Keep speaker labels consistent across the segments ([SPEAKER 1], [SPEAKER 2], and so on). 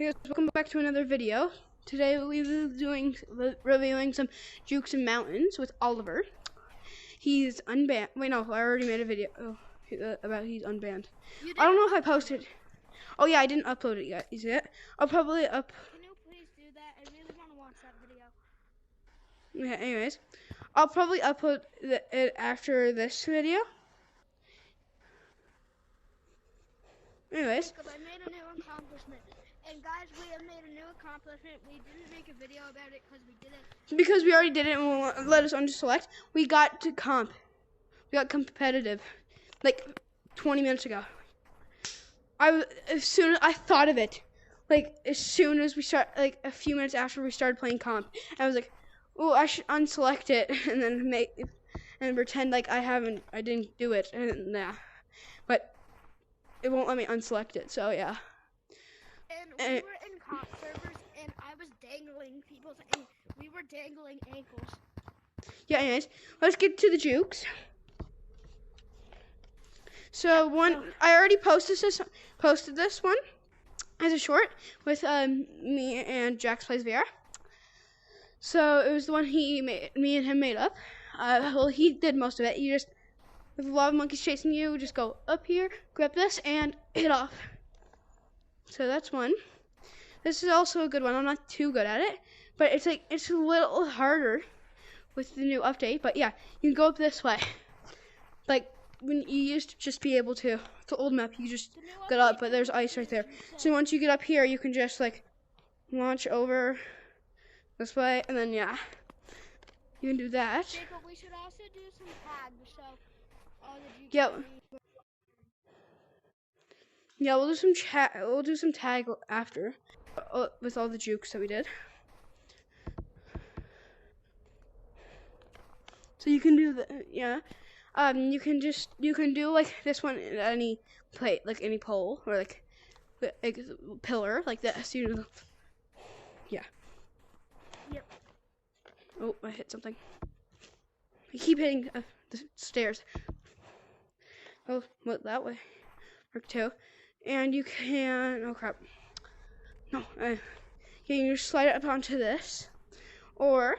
[SPEAKER 1] Hey guys, welcome back to another video. Today we'll be reviewing some jukes and mountains with Oliver. He's unbanned. Wait, no, I already made a video about he's unbanned. I don't know if I posted. Oh yeah, I didn't upload it yet. Is it? I'll probably up.
[SPEAKER 2] Can you please do that? I really want to watch that video.
[SPEAKER 1] Yeah. Anyways, I'll probably upload it after this video. Anyways.
[SPEAKER 2] Because I made a new accomplishment. And guys, we have made a new accomplishment. We didn't make a video about it because we did it.
[SPEAKER 1] Because we already did it and won't let us unselect. We got to comp. We got competitive. Like 20 minutes ago. As soon as I thought of it, like as soon as we start, like a few minutes after we started playing comp, I was like, oh, I should unselect it and then pretend like I didn't do it, and yeah, but it won't let me unselect it, so yeah.
[SPEAKER 2] And we were in comp servers, and I was dangling people's we were dangling ankles.
[SPEAKER 1] Yeah, anyways, let's get to the jukes. So I already posted this one as a short with me and Jax Plays VR. So it was the one me and him made up. Well, he did most of it. You just, with a lot of monkeys chasing you, just go up here, grab this, and hit off. So that's one. This is also a good one. I'm not too good at it, but it's a little harder with the new update. But yeah, you can go up this way. Like when you used to just be able to, the old map, you just get up, but there's ice right there. So once you get up here, you can just like launch over this way, and then yeah, you can do that.
[SPEAKER 2] Jacob, we should also do some tags, so all the jukes.
[SPEAKER 1] Yep. Yeah, we'll do some We'll do some tag after with all the jukes that we did. So you can do you can do like this one at any plate, like any pole or like pillar like this. You know. Yeah.
[SPEAKER 2] Yep.
[SPEAKER 1] Oh, I hit something. I keep hitting the stairs. Oh, what, that way? Work too. And you can, oh crap. No, you can just slide it up onto this, or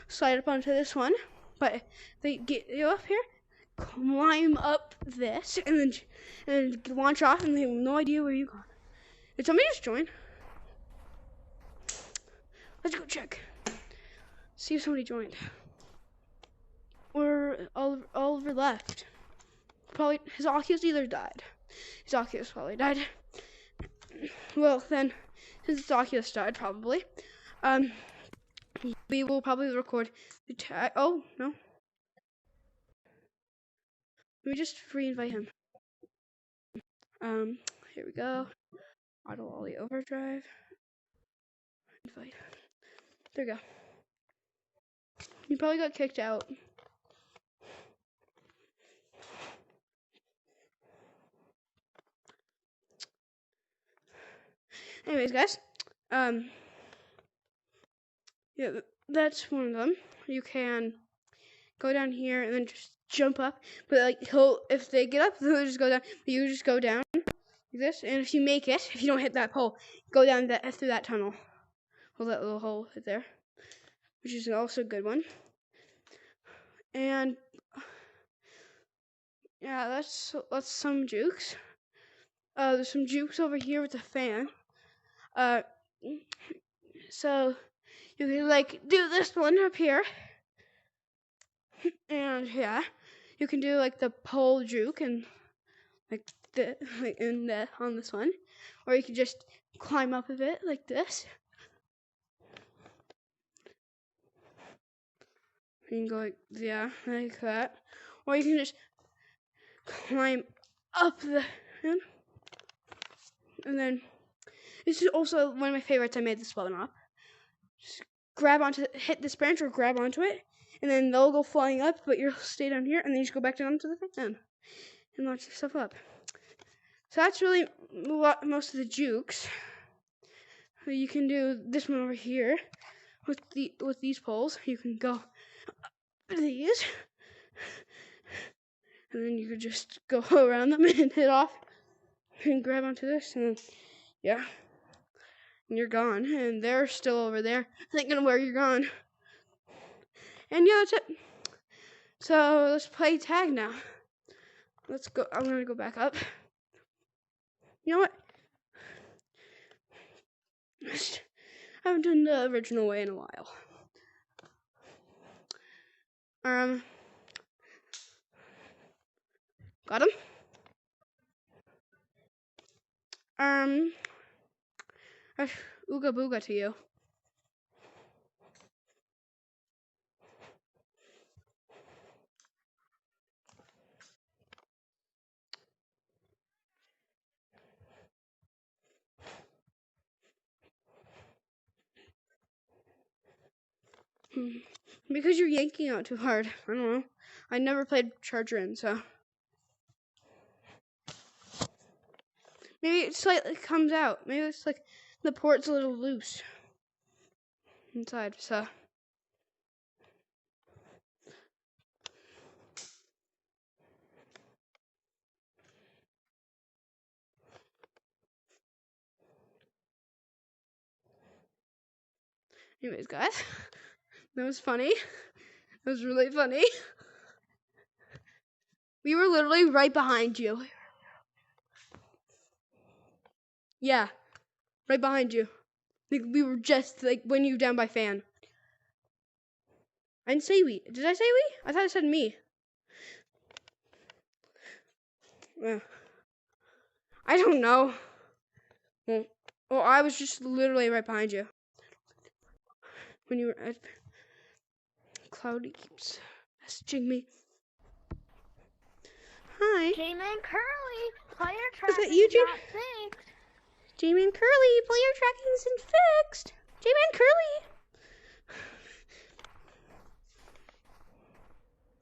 [SPEAKER 1] slide up onto this one. But they get you up here, climb up this, and then launch off, and they have no idea where you gone. Did somebody just join? Let's go check. See if somebody joined. Or Oliver left. Probably his Oculus either died. His Oculus probably died. Well, then his Oculus died probably. We will probably record the tag. Oh no. Let me just re-invite him. Here we go. Auto Ollie Overdrive. Invite. There we go. He probably got kicked out. Anyways, guys, yeah, that's one of them. You can go down here and then just jump up, but like if they get up, they'll just go down. But you just go down like this, and if you make it, if you don't hit that pole, go down through that tunnel, or that little hole right there, which is also a good one. And yeah, that's some jukes. There's some jukes over here with the fan. So you can like do this one up here, and yeah, you can do like the pole juke and on this one, or you can just climb up of it like this. You can go like that, or you can just climb up and then. This is also one of my favorites. I made this one up. Just hit this branch or grab onto it, and then they'll go flying up, but you'll stay down here, and then you just go back down to the thing and launch yourself up. So that's really most of the jukes. You can do this one over here with these poles. You can go up these, and then you could just go around them and hit off and grab onto this, and then, yeah. and you're gone, and they're still over there thinking where you're gone. And yeah, that's it. So let's play tag now. Let's go. I'm gonna go back up. You know what? I haven't done the original way in a while. Got him. Ooga booga to you. Because you're yanking out too hard. I don't know. I never played Charger in, so. Maybe it slightly comes out. Maybe it's like the port's a little loose inside, so. Anyways, guys, that was funny. That was really funny. We were literally right behind you. Yeah, right behind you. Like, we were just like when you down by fan. I didn't say we. Did I say we? I thought I said me. I don't know. Well, I was just literally right behind you. When you were at Cloudy keeps messaging me. Hi.
[SPEAKER 2] J-Man Curly, player tracking
[SPEAKER 1] Is that you,
[SPEAKER 2] not fixed.
[SPEAKER 1] J-Man Curly, player tracking isn't fixed. J-Man Curly.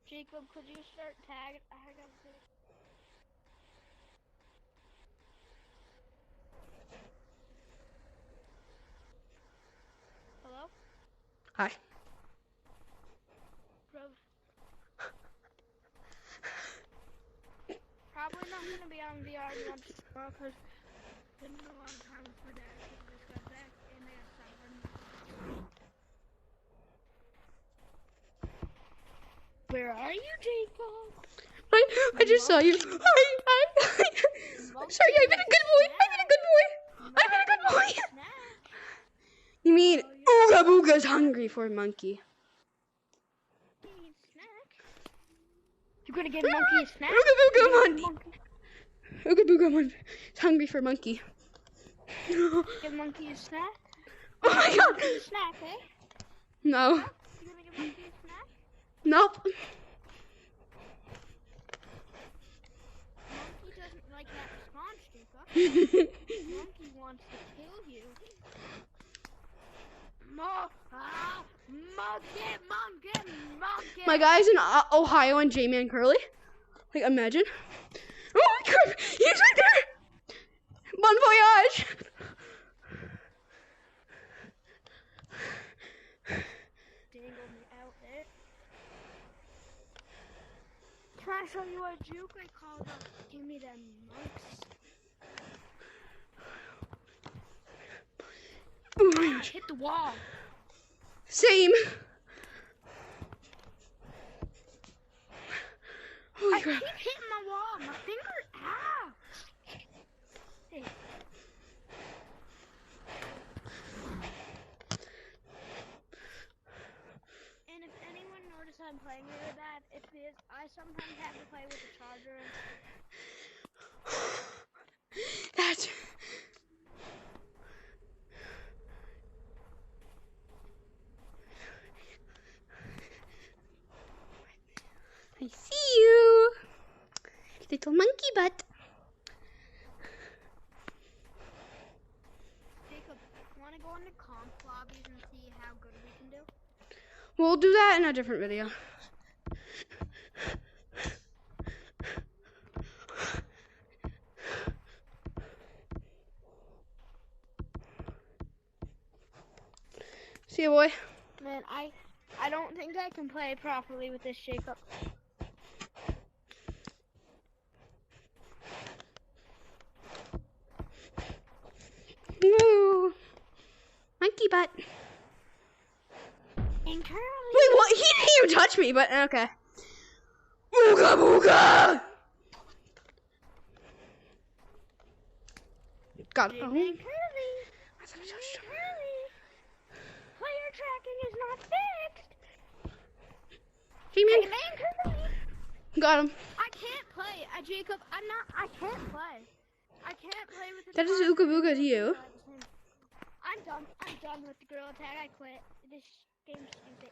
[SPEAKER 2] Jacob, could you start tag? I gotta say. Hello?
[SPEAKER 1] Hi.
[SPEAKER 2] Probably not gonna be on VR much tomorrow because it's been a long time for Dad to just got back and they have someone. Where are you, Jacob?
[SPEAKER 1] I just saw you. Hi. Sorry, I've been a good boy. I've been a good boy. You mean Ooga Booga's hungry for a monkey?
[SPEAKER 2] You're gonna get a monkey a snack?
[SPEAKER 1] Ooga Booga is hungry for a monkey.
[SPEAKER 2] Give monkey a snack?
[SPEAKER 1] Oh my god!
[SPEAKER 2] Monkey a snack, eh?
[SPEAKER 1] No.
[SPEAKER 2] You gonna give monkey a snack?
[SPEAKER 1] Nope.
[SPEAKER 2] Monkey doesn't like that response, Jacob. Monkey wants to kill you. Monkey.
[SPEAKER 1] My guy's in Ohio and J-Man Curly. Like, imagine. Oh my god! He's right there! Bon voyage!
[SPEAKER 2] Dangle me out there. Can I show you a juke I called up? Give me them monks.
[SPEAKER 1] Oh my gosh.
[SPEAKER 2] Hit the wall.
[SPEAKER 1] Same. Holy
[SPEAKER 2] I
[SPEAKER 1] crap.
[SPEAKER 2] keep hitting my wall. My finger. Ow. Hey. And if anyone notices I'm playing really bad, it's because I sometimes have to play with the charger.
[SPEAKER 1] That's... I see you, little monkey butt.
[SPEAKER 2] Jacob, want to go into comp lobbies and see how good we can do?
[SPEAKER 1] We'll do that in a different video. See you, boy.
[SPEAKER 2] Man, I don't think I can play properly with this Jacob.
[SPEAKER 1] No. Pinky butt.
[SPEAKER 2] And curly.
[SPEAKER 1] Wait, what? He didn't even touch me, but okay. Ooga booga! Got it. Oh.
[SPEAKER 2] And curly.
[SPEAKER 1] I thought I touched him.
[SPEAKER 2] Curly. Player tracking is not fixed.
[SPEAKER 1] Jamie,
[SPEAKER 2] And curly.
[SPEAKER 1] got him.
[SPEAKER 2] I can't play. Jacob, I can't play. I can't play with the
[SPEAKER 1] That is Ooga booga to you.
[SPEAKER 2] I'm done. I'm done with the girl tag. I quit. This game's stupid.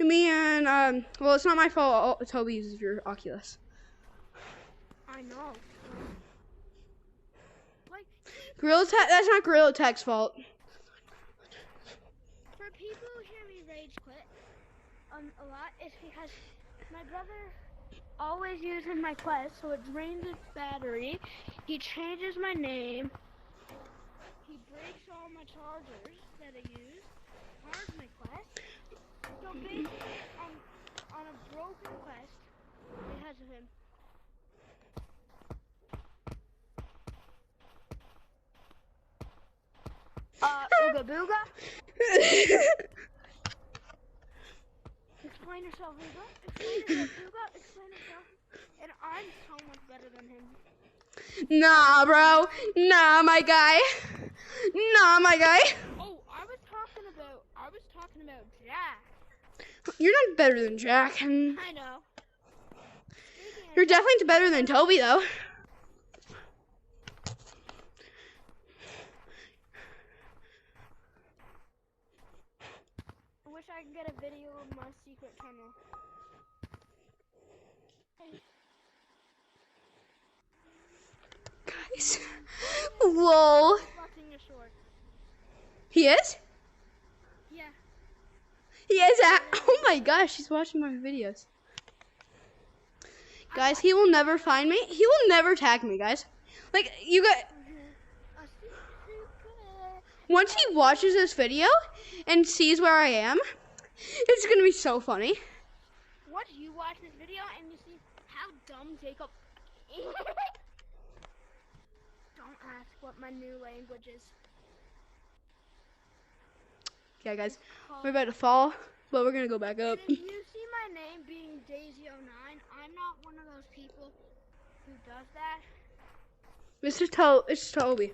[SPEAKER 1] Me and, well, it's not my fault. Toby uses your Oculus.
[SPEAKER 2] I know. Like,
[SPEAKER 1] Gorilla Tag, that's not Gorilla Tag's fault.
[SPEAKER 2] for people who hear me rage quit a lot, it's because my brother always uses my Quest, so it drains its battery. He changes my name. He breaks all my chargers that I use. Charge my Quest. So basically, on a broken Quest, because of him. Ooga booga. Explain yourself, Ooga. Explain yourself, Ooga. Explain yourself. And I'm so much better than him.
[SPEAKER 1] Nah, bro. Nah, my guy. Nah, my guy.
[SPEAKER 2] Oh, I was talking about Jack.
[SPEAKER 1] You're not better than Jack.
[SPEAKER 2] I know.
[SPEAKER 1] You're definitely better than Toby, though.
[SPEAKER 2] I wish I could get a video of my secret tunnel.
[SPEAKER 1] Guys. Whoa.
[SPEAKER 2] Watching your short.
[SPEAKER 1] He is?
[SPEAKER 2] Yeah.
[SPEAKER 1] He is at. Oh my gosh, he's watching my videos. Guys, he will never find me. He will never tag me, guys. Like, you got. Once he watches this video and sees where I am, it's gonna be so funny.
[SPEAKER 2] Once you watch this video and you see how dumb Jacob is. Don't ask what my new language is.
[SPEAKER 1] Yeah, guys, we're about to fall, but we're gonna go back up.
[SPEAKER 2] And if you see my name being Daisy09, I'm not one of those people who does that.
[SPEAKER 1] It's Toby.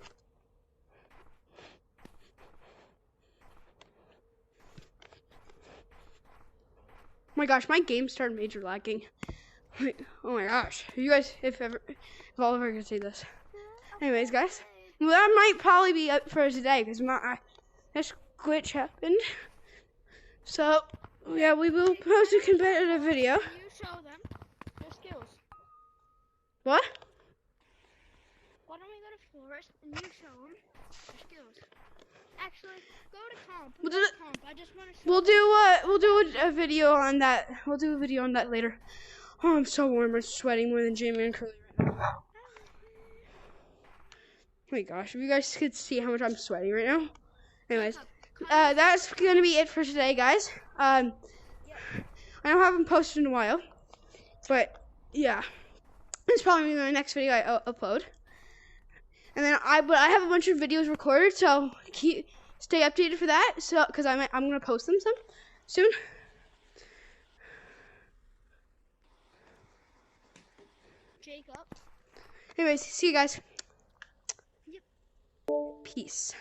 [SPEAKER 1] Oh my gosh, my game started major lagging. Like, oh my gosh, you guys, if all of you could see this. Anyways, guys, well, that might probably be up for today because this glitch happened. So yeah, we will post a competitive video.
[SPEAKER 2] You show them their skills.
[SPEAKER 1] What?
[SPEAKER 2] Why don't we go to Forest and you show them their skills? Actually, go to comp.
[SPEAKER 1] We'll
[SPEAKER 2] Go
[SPEAKER 1] do
[SPEAKER 2] to comp. I just want to show
[SPEAKER 1] We'll do a video on that. We'll do a video on that later. Oh, I'm so warm. I'm sweating more than Jamie and Curly right now. Oh my gosh, if you guys could see how much I'm sweating right now. Anyways, that's gonna be it for today, guys. I don't have them posted in a while, but yeah, it's probably my next video I upload. And then I have a bunch of videos recorded, so stay updated for that. So, cause I'm gonna post them soon.
[SPEAKER 2] Jacob.
[SPEAKER 1] Anyways, see you guys.
[SPEAKER 2] Yep.
[SPEAKER 1] Peace.